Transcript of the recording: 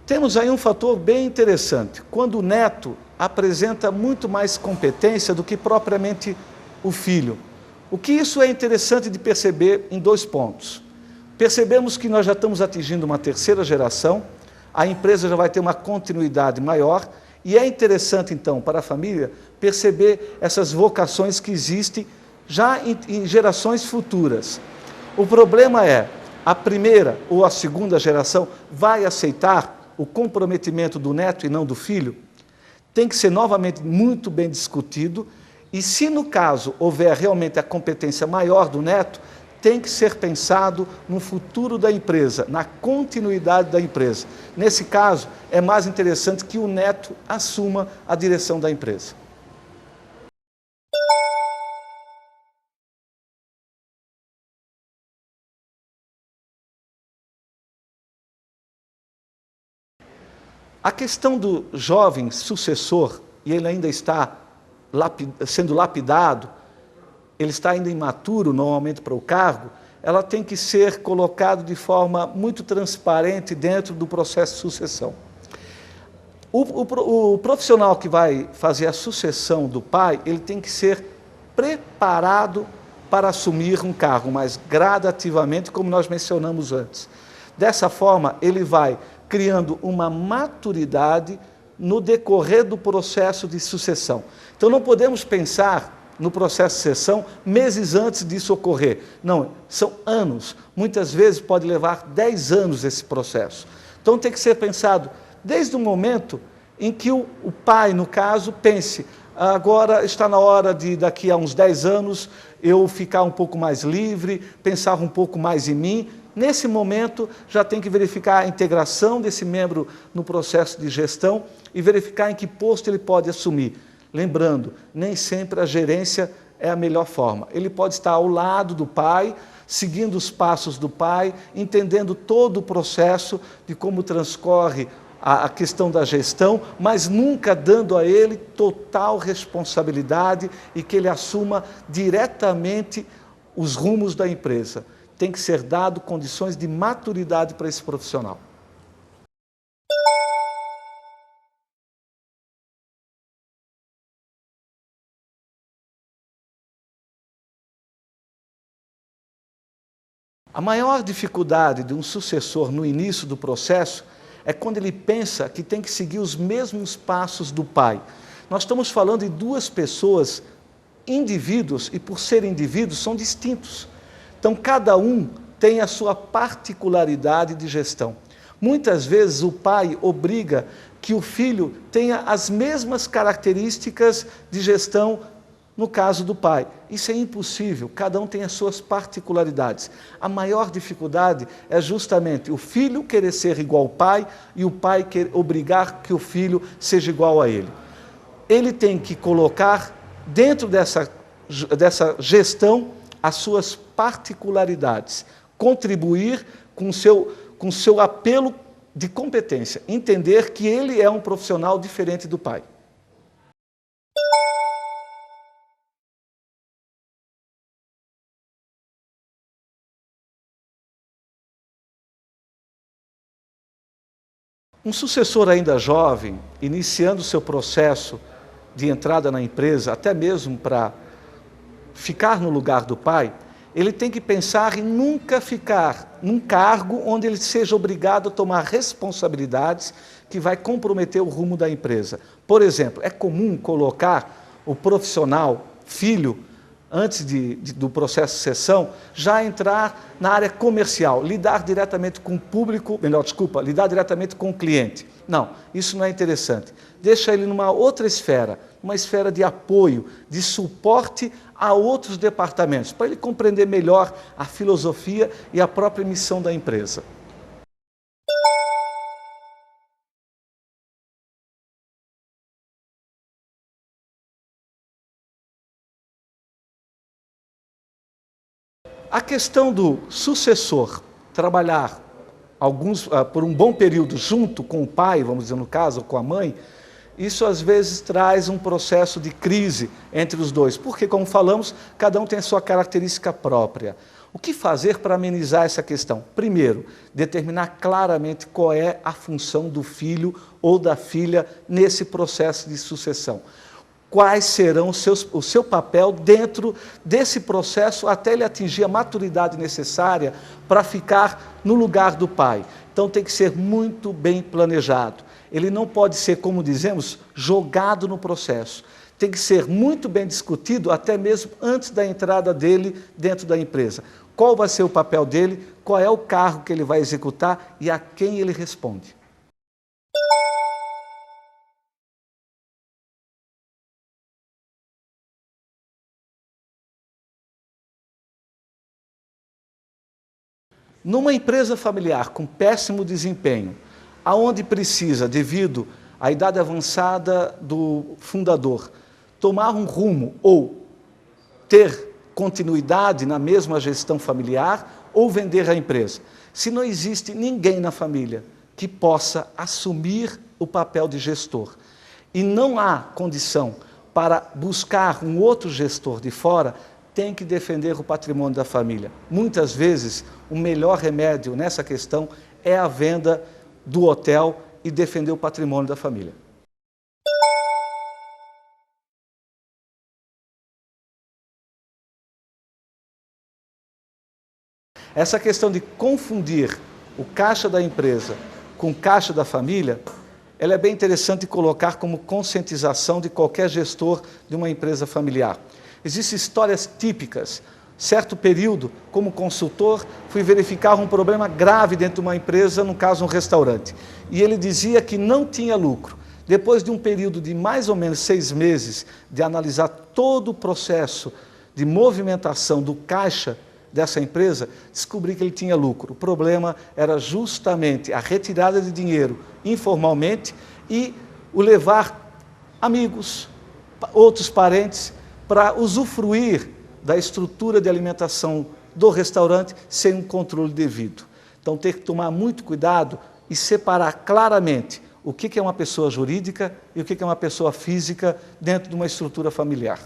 Temos aí um fator bem interessante, quando o neto apresenta muito mais competência do que propriamente o filho. O que isso é interessante de perceber em 2 pontos. Percebemos que nós já estamos atingindo uma 3ª geração, a empresa já vai ter uma continuidade maior, e é interessante então para a família perceber essas vocações que existem já em gerações futuras. O problema é, a primeira ou a 2ª geração vai aceitar o comprometimento do neto e não do filho? Tem que ser novamente muito bem discutido, e se no caso houver realmente a competência maior do neto, tem que ser pensado no futuro da empresa, na continuidade da empresa. Nesse caso, é mais interessante que o neto assuma a direção da empresa. A questão do jovem sucessor, e ele ainda está sendo lapidado, ele está ainda imaturo normalmente para o cargo, ela tem que ser colocada de forma muito transparente dentro do processo de sucessão. O profissional que vai fazer a sucessão do pai, ele tem que ser preparado para assumir um cargo, mas gradativamente, como nós mencionamos antes. Dessa forma, ele vai criando uma maturidade no decorrer do processo de sucessão. Então, não podemos pensar no processo de sucessão meses antes disso ocorrer. Não, são anos. Muitas vezes pode levar 10 anos esse processo. Então, tem que ser pensado desde o momento em que o pai, no caso, pense: agora está na hora de, daqui a uns 10 anos, eu ficar um pouco mais livre, pensar um pouco mais em mim. Nesse momento, já tem que verificar a integração desse membro no processo de gestão e verificar em que posto ele pode assumir. Lembrando, nem sempre a gerência é a melhor forma. Ele pode estar ao lado do pai, seguindo os passos do pai, entendendo todo o processo de como transcorre a questão da gestão, mas nunca dando a ele total responsabilidade e que ele assuma diretamente os rumos da empresa. Tem que ser dado condições de maturidade para esse profissional. A maior dificuldade de um sucessor no início do processo é quando ele pensa que tem que seguir os mesmos passos do pai. Nós estamos falando de 2 pessoas, indivíduos, e por serem indivíduos são distintos. Então, cada um tem a sua particularidade de gestão. Muitas vezes o pai obriga que o filho tenha as mesmas características de gestão no caso do pai. Isso é impossível, cada um tem as suas particularidades. A maior dificuldade é justamente o filho querer ser igual ao pai e o pai obrigar que o filho seja igual a ele. Ele tem que colocar dentro dessa gestão as suas particularidades, contribuir com o seu apelo de competência, entender que ele é um profissional diferente do pai. Um sucessor ainda jovem, iniciando o seu processo de entrada na empresa, até mesmo para ficar no lugar do pai, ele tem que pensar em nunca ficar num cargo onde ele seja obrigado a tomar responsabilidades que vai comprometer o rumo da empresa. Por exemplo, é comum colocar o profissional, filho, antes do processo de sucessão, já entrar na área comercial, lidar diretamente com o público, lidar diretamente com o cliente. Não, isso não é interessante. Deixa ele numa outra esfera, uma esfera de apoio, de suporte a outros departamentos, para ele compreender melhor a filosofia e a própria missão da empresa. A questão do sucessor trabalhar por um bom período junto com o pai, vamos dizer no caso, ou com a mãe, isso às vezes traz um processo de crise entre os dois, porque, como falamos, cada um tem a sua característica própria. O que fazer para amenizar essa questão? Primeiro, determinar claramente qual é a função do filho ou da filha nesse processo de sucessão. Quais serão o seu papel dentro desse processo até ele atingir a maturidade necessária para ficar no lugar do pai. Então tem que ser muito bem planejado. Ele não pode ser, como dizemos, jogado no processo. Tem que ser muito bem discutido até mesmo antes da entrada dele dentro da empresa. Qual vai ser o papel dele, qual é o cargo que ele vai executar e a quem ele responde. Numa empresa familiar com péssimo desempenho, aonde precisa, devido à idade avançada do fundador, tomar um rumo ou ter continuidade na mesma gestão familiar ou vender a empresa. Se não existe ninguém na família que possa assumir o papel de gestor e não há condição para buscar um outro gestor de fora, tem que defender o patrimônio da família. Muitas vezes, o melhor remédio nessa questão é a venda do hotel e defender o patrimônio da família. Essa questão de confundir o caixa da empresa com o caixa da família, ela é bem interessante colocar como conscientização de qualquer gestor de uma empresa familiar. Existem histórias típicas. Certo período, como consultor, fui verificar um problema grave dentro de uma empresa, no caso um restaurante. E ele dizia que não tinha lucro. Depois de um período de mais ou menos 6 meses, de analisar todo o processo de movimentação do caixa dessa empresa, descobri que ele tinha lucro. O problema era justamente a retirada de dinheiro informalmente e o levar amigos, outros parentes, para usufruir da estrutura de alimentação do restaurante sem um controle devido. Então tem que tomar muito cuidado e separar claramente o que é uma pessoa jurídica e o que é uma pessoa física dentro de uma estrutura familiar.